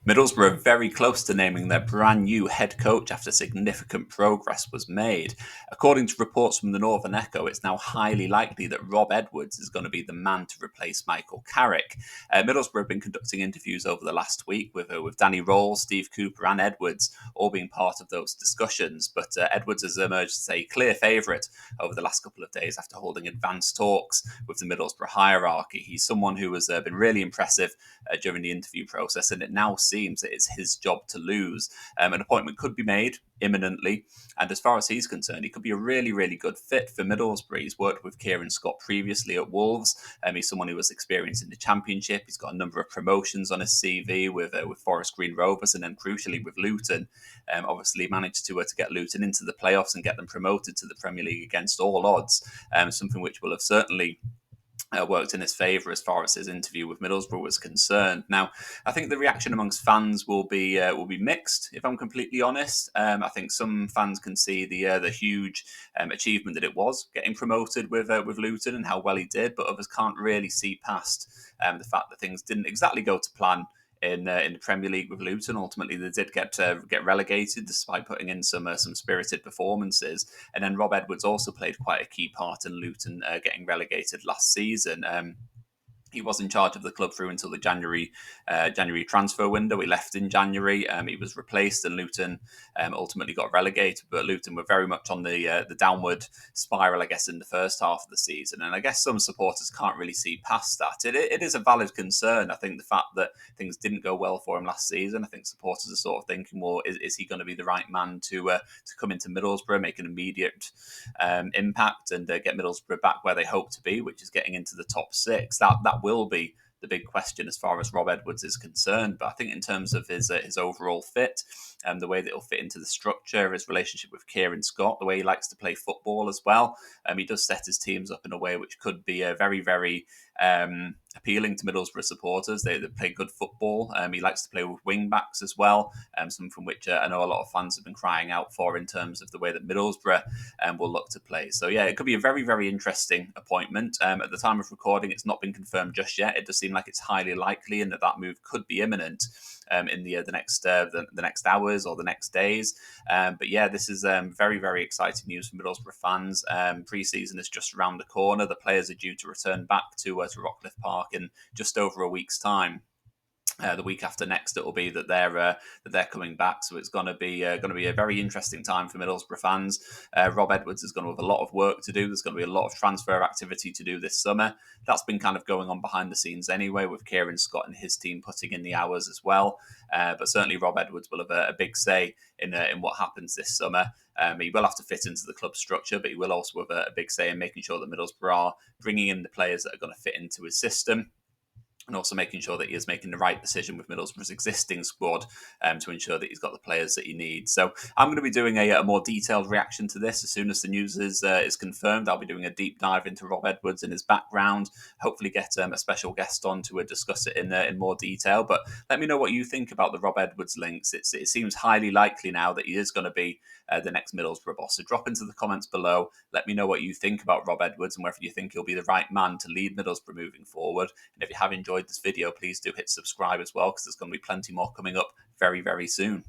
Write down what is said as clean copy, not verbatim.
Middlesbrough are very close to naming their brand new head coach after significant progress was made. According to reports from the Northern Echo, it's now highly likely that Rob Edwards is going to be the man to replace Michael Carrick. Middlesbrough have been conducting interviews over the last week with Danny Rohl, Steve Cooper and Edwards all being part of those discussions, but Edwards has emerged as a clear favourite over the last couple of days after holding advanced talks with the Middlesbrough hierarchy. He's someone who has been really impressive during the interview process, and it now seems that it's his job to lose. An appointment could be made imminently, and as far as he's concerned, he could be a really, really good fit for Middlesbrough. He's worked with Kieran Scott previously at Wolves. He's someone who was experienced in the Championship. He's got a number of promotions on his CV with Forest Green Rovers, and then crucially with Luton. Obviously managed to get Luton into the playoffs and get them promoted to the Premier League against all odds. Something which will have certainly worked in his favour as far as his interview with Middlesbrough was concerned. Now, I think the reaction amongst fans will be mixed, if I'm completely honest. I think some fans can see the huge achievement that it was getting promoted with Luton and how well he did, but others can't really see past the fact that things didn't exactly go to plan in the Premier League with Luton. Ultimately, they did get relegated despite putting in some spirited performances. And then Rob Edwards also played quite a key part in Luton getting relegated last season. He was in charge of the club through until the January transfer window. He left in January. He was replaced, and Luton ultimately got relegated. But Luton were very much on the downward spiral, I guess, in the first half of the season. And I guess some supporters can't really see past that. It is a valid concern. I think the fact that things didn't go well for him last season, I think supporters are sort of thinking, well, is he going to be the right man to come into Middlesbrough, make an immediate impact, and get Middlesbrough back where they hope to be, which is getting into the top six? That will be the big question as far as Rob Edwards is concerned. But I think in terms of his overall fit, the way that he'll fit into the structure, his relationship with Kieran Scott, the way he likes to play football as well, he does set his teams up in a way which could be very, very appealing to Middlesbrough supporters. They play good football. He likes to play with wing backs as well, something from which I know a lot of fans have been crying out for in terms of the way that Middlesbrough will look to play. So yeah, it could be a very, very interesting appointment. At the time of recording, it's not been confirmed just yet. It does seem like it's highly likely and that move could be imminent in the next hours or the next days. But yeah, this is very, very exciting news for Middlesbrough fans. Pre-season is just around the corner. The players are due to return back to Rockcliffe Park in just over a week's time. The week after next, it will be that they're coming back, so it's going to be a very interesting time for Middlesbrough fans. Rob Edwards is going to have a lot of work to do. There's going to be a lot of transfer activity to do this summer. That's been kind of going on behind the scenes anyway, with Kieran Scott and his team putting in the hours as well. But certainly Rob Edwards will have a big say in what happens this summer. He will have to fit into the club structure, but he will also have a big say in making sure that Middlesbrough are bringing in the players that are going to fit into his system, and also making sure that he is making the right decision with Middlesbrough's existing squad to ensure that he's got the players that he needs. So I'm going to be doing a more detailed reaction to this as soon as the news is confirmed. I'll be doing a deep dive into Rob Edwards and his background, hopefully get a special guest on to discuss it in more detail. But let me know what you think about the Rob Edwards links. It seems highly likely now that he is going to be the next Middlesbrough boss. So drop into the comments below. Let me know what you think about Rob Edwards and whether you think he'll be the right man to lead Middlesbrough moving forward. And if you have enjoyed this video, please do hit subscribe as well, because there's going to be plenty more coming up very, very soon.